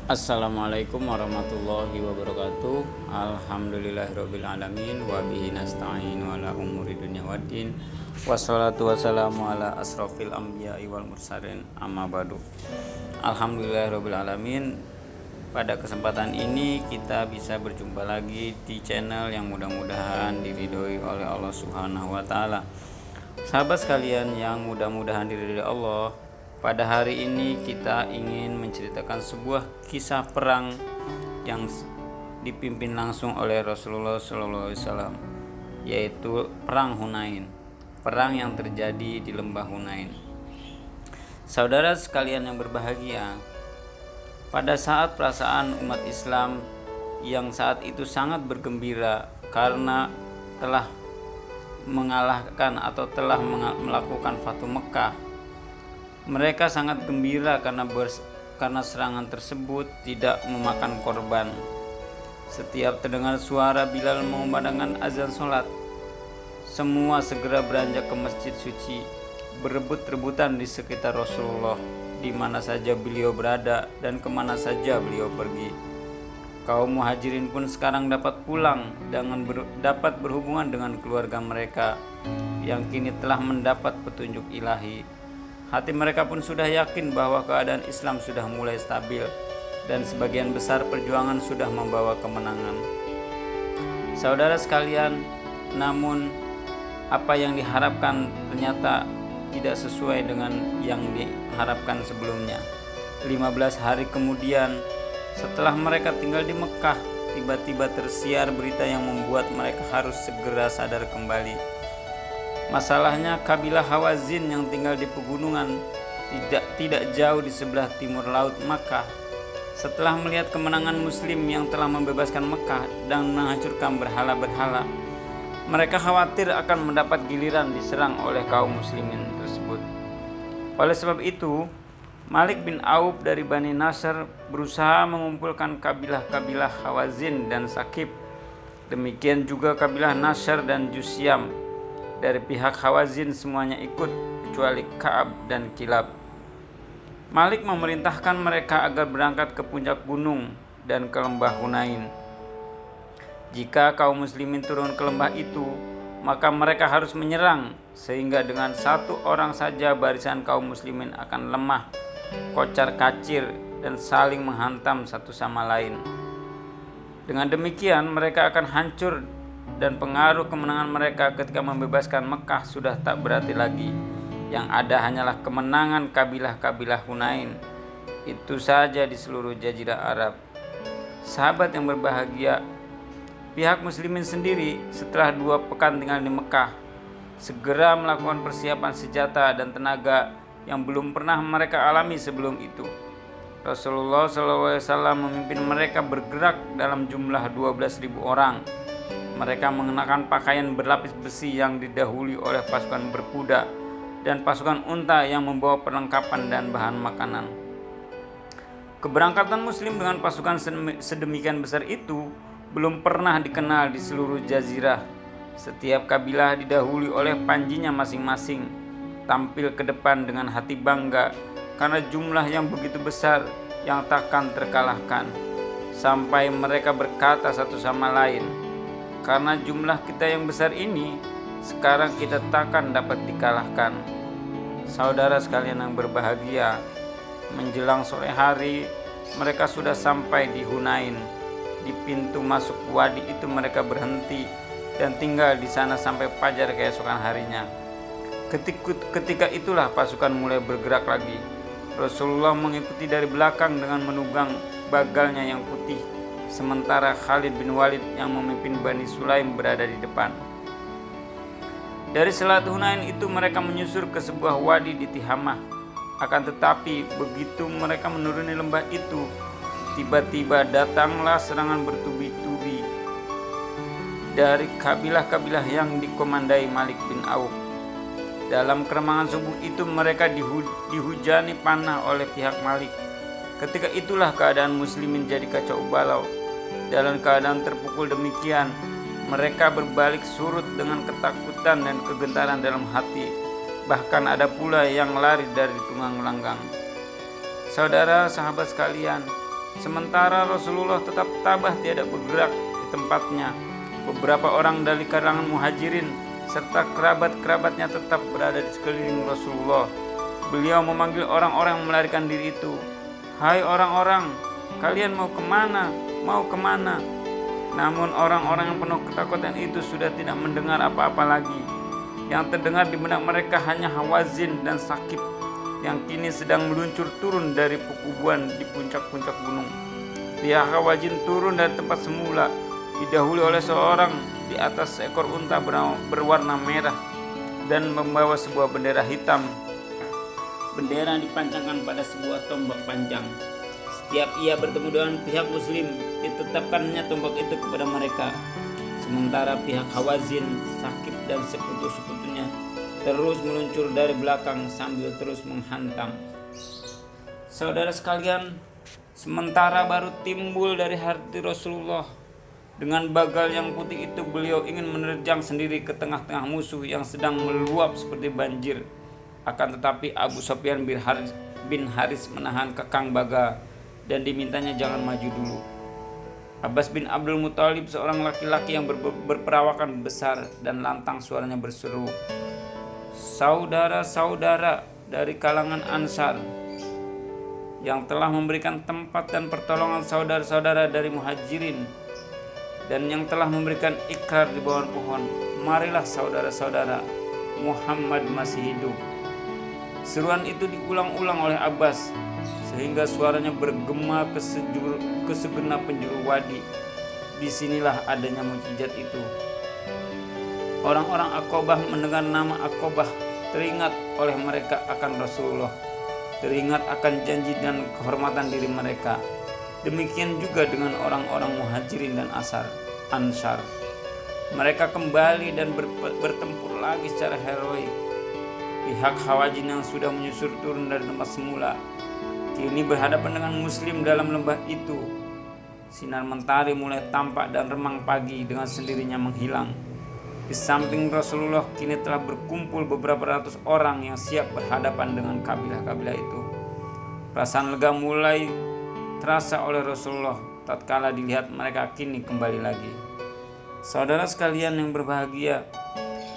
Assalamualaikum warahmatullahi wabarakatuh. Alhamdulillahirrabbilalamin. Wabihi nasta'in ala umuri dunya waddin. Wassalatu wassalamu ala asrafil anbiya'i wal mursalin. Amma ba'du. Alhamdulillahirrabbilalamin. Pada kesempatan ini kita bisa berjumpa lagi di channel yang mudah-mudahan diridhoi oleh Allah Subhanahu wa taala. Sahabat sekalian yang mudah-mudahan diridhoi Allah, pada hari ini kita ingin menceritakan sebuah kisah perang yang dipimpin langsung oleh Rasulullah SAW, yaitu perang Hunain, perang yang terjadi di lembah Hunain. Saudara sekalian yang berbahagia, pada saat perasaan umat Islam yang saat itu sangat bergembira karena telah mengalahkan atau telah melakukan Fatu Mekah, mereka sangat gembira karena serangan tersebut tidak memakan korban. Setiap terdengar suara Bilal mengumandangkan azan sholat, semua segera beranjak ke masjid suci, berebut-rebutan di sekitar Rasulullah, di mana saja beliau berada dan kemana saja beliau pergi. Kaum muhajirin pun sekarang dapat pulang dengan dapat berhubungan dengan keluarga mereka yang kini telah mendapat petunjuk ilahi. Hati mereka pun sudah yakin bahwa keadaan Islam sudah mulai stabil dan sebagian besar perjuangan sudah membawa kemenangan. Saudara sekalian, namun apa yang diharapkan ternyata tidak sesuai dengan yang diharapkan sebelumnya. 15 hari kemudian, setelah mereka tinggal di Mekah, tiba-tiba tersiar berita yang membuat mereka harus segera sadar kembali. Masalahnya kabilah Hawazin yang tinggal di pegunungan tidak jauh di sebelah timur laut Makkah, setelah melihat kemenangan Muslim yang telah membebaskan Mekah dan menghancurkan berhala-berhala, mereka khawatir akan mendapat giliran diserang oleh kaum muslimin tersebut. Oleh sebab itu, Malik bin Auf dari Bani Nasr berusaha mengumpulkan kabilah-kabilah Hawazin dan Sakif. Demikian juga kabilah Nasr dan Jusyam. Dari pihak Hawazin semuanya ikut kecuali Ka'ab dan Kilab. Malik memerintahkan mereka agar berangkat ke puncak gunung dan ke lembah Hunain. Jika kaum muslimin turun ke lembah itu, maka mereka harus menyerang, sehingga dengan satu orang saja barisan kaum muslimin akan lemah, kocar kacir, dan saling menghantam satu sama lain. Dengan demikian mereka akan hancur dan pengaruh kemenangan mereka ketika membebaskan Mekah sudah tak berarti lagi. Yang ada hanyalah kemenangan kabilah-kabilah Hunain. Itu saja di seluruh jazirah Arab. Sahabat yang berbahagia, pihak muslimin sendiri setelah 2 pekan tinggal di Mekah segera melakukan persiapan senjata dan tenaga yang belum pernah mereka alami sebelum itu. Rasulullah SAW memimpin mereka bergerak dalam jumlah 12.000 orang. Mereka mengenakan pakaian berlapis besi yang didahului oleh pasukan berkuda dan pasukan unta yang membawa perlengkapan dan bahan makanan. Keberangkatan Muslim dengan pasukan sedemikian besar itu belum pernah dikenal di seluruh jazirah. Setiap kabilah didahului oleh panjinya masing-masing, tampil ke depan dengan hati bangga karena jumlah yang begitu besar yang takkan terkalahkan. Sampai mereka berkata satu sama lain, "Karena jumlah kita yang besar ini, sekarang kita takkan dapat dikalahkan." Saudara sekalian yang berbahagia, menjelang sore hari, mereka sudah sampai di Hunain. Di pintu masuk wadi itu mereka berhenti dan tinggal di sana sampai fajar keesokan harinya. Ketika itulah pasukan mulai bergerak lagi. Rasulullah mengikuti dari belakang dengan menunggang bagalnya yang putih, sementara Khalid bin Walid yang memimpin Bani Sulaim berada di depan. Dari Selat Hunain itu mereka menyusur ke sebuah wadi di Tihamah. Akan tetapi begitu mereka menuruni lembah itu, tiba-tiba datanglah serangan bertubi-tubi dari kabilah-kabilah yang dikomandai Malik bin Auf. Dalam keremangan subuh itu mereka dihujani panah oleh pihak Malik. Ketika itulah keadaan muslimin jadi kacau balau. Dalam keadaan terpukul demikian, mereka berbalik surut dengan ketakutan dan kegentaran dalam hati. Bahkan ada pula yang lari dari tunggang langgang. Saudara sahabat sekalian, Sementara Rasulullah tetap tabah tiada bergerak di tempatnya. Beberapa orang dari kalangan muhajirin serta kerabat-kerabatnya tetap berada di sekeliling Rasulullah. Beliau memanggil orang-orang yang melarikan diri itu. "Hai orang-orang, kalian mau kemana? Mau kemana?" Namun orang-orang yang penuh ketakutan itu sudah tidak mendengar apa-apa lagi. Yang terdengar di benak mereka hanya Hawazin dan Sakib yang kini sedang meluncur turun dari pekuburan di puncak-puncak gunung. Pihak Hawazin turun dari tempat semula, didahului oleh seorang di atas seekor unta berwarna merah dan membawa sebuah bendera hitam. Bendera dipancangkan pada sebuah tombak panjang. Setiap ia bertemu dengan pihak muslim, ditetapkannya tombak itu kepada mereka. Sementara pihak Hawazin, Sakib dan sekutu-sekutunya terus meluncur dari belakang sambil terus menghantam. Saudara sekalian, sementara baru timbul dari hati Rasulullah, dengan bagal yang putih itu beliau ingin menerjang sendiri ke tengah-tengah musuh yang sedang meluap seperti banjir. Akan tetapi Abu Sufyan bin Haris menahan kekang baga dan dimintanya jangan maju dulu. Abbas bin Abdul Muthalib, seorang laki-laki yang berperawakan besar dan lantang, suaranya berseru, "Saudara-saudara dari kalangan Ansar yang telah memberikan tempat dan pertolongan saudara-saudara dari Muhajirin dan yang telah memberikan ikrar di bawah pohon, marilah saudara-saudara, Muhammad masih hidup." Seruan itu diulang-ulang oleh Abbas sehingga suaranya bergema ke segenap penjuru wadi. Disinilah adanya mukjizat itu. Orang-orang Aqabah mendengar nama Aqabah, teringat oleh mereka akan Rasulullah, teringat akan janji dan kehormatan diri mereka. Demikian juga dengan orang-orang Muhajirin dan Ansar. Mereka kembali dan bertempur lagi secara heroik. Pihak Hawazin yang sudah menyusur turun dari tempat semula kini berhadapan dengan muslim dalam lembah itu. Sinar mentari mulai tampak dan remang pagi dengan sendirinya menghilang. Di samping Rasulullah kini telah berkumpul beberapa ratus orang yang siap berhadapan dengan kabilah-kabilah itu. Perasaan lega mulai terasa oleh Rasulullah tatkala dilihat mereka kini kembali lagi. Saudara sekalian yang berbahagia,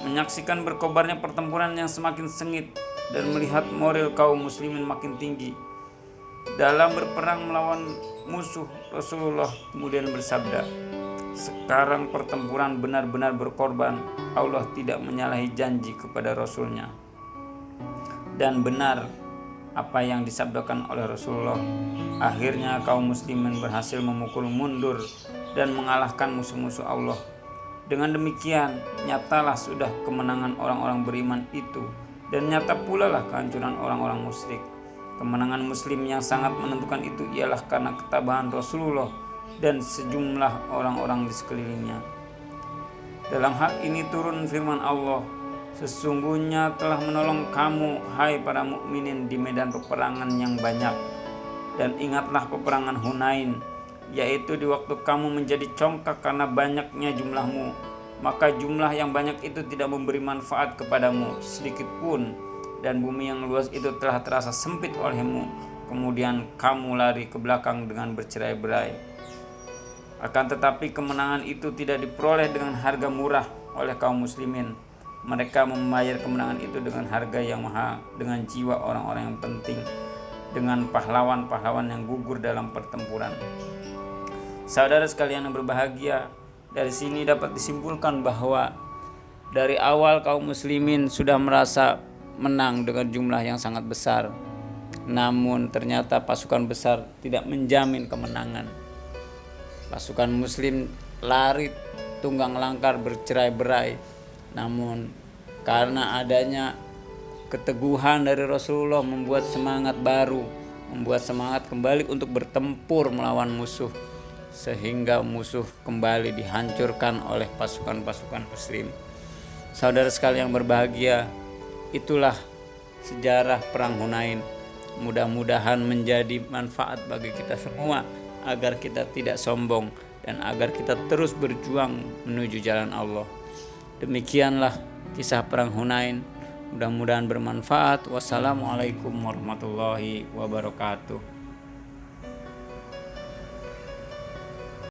menyaksikan berkobarnya pertempuran yang semakin sengit dan melihat moral kaum muslimin makin tinggi dalam berperang melawan musuh, Rasulullah kemudian bersabda, "Sekarang pertempuran benar-benar berkorban. Allah tidak menyalahi janji kepada Rasulnya." Dan benar apa yang disabdakan oleh Rasulullah. Akhirnya kaum muslimin berhasil memukul mundur dan mengalahkan musuh-musuh Allah. Dengan demikian, nyatalah sudah kemenangan orang-orang beriman itu, dan nyata pula lah kehancuran orang-orang musyrik. Kemenangan muslim yang sangat menentukan itu ialah karena ketabahan Rasulullah dan sejumlah orang-orang di sekelilingnya. Dalam hal ini turun firman Allah, "Sesungguhnya telah menolong kamu, hai para mukminin, di medan peperangan yang banyak. Dan ingatlah peperangan Hunain, yaitu di waktu kamu menjadi congkak karena banyaknya jumlahmu. Maka jumlah yang banyak itu tidak memberi manfaat kepadamu sedikit pun, dan bumi yang luas itu telah terasa sempit olehmu. Kemudian kamu lari ke belakang dengan bercerai-berai. Akan tetapi kemenangan itu tidak diperoleh dengan harga murah oleh kaum muslimin. Mereka membayar kemenangan itu dengan harga yang mahal, dengan jiwa orang-orang yang penting, dengan pahlawan-pahlawan yang gugur dalam pertempuran." Saudara sekalian yang berbahagia, dari sini dapat disimpulkan bahwa dari awal kaum muslimin sudah merasa menang dengan jumlah yang sangat besar. Namun ternyata pasukan besar tidak menjamin kemenangan. Pasukan muslim lari tunggang langkar bercerai-berai. Namun karena adanya keteguhan dari Rasulullah membuat semangat baru, membuat semangat kembali untuk bertempur melawan musuh, sehingga musuh kembali dihancurkan oleh pasukan-pasukan muslim. Saudara sekalian yang berbahagia, itulah sejarah perang Hunain. Mudah-mudahan menjadi manfaat bagi kita semua agar kita tidak sombong dan agar kita terus berjuang menuju jalan Allah. Demikianlah kisah perang Hunain. Mudah-mudahan bermanfaat. Wassalamualaikum warahmatullahi wabarakatuh.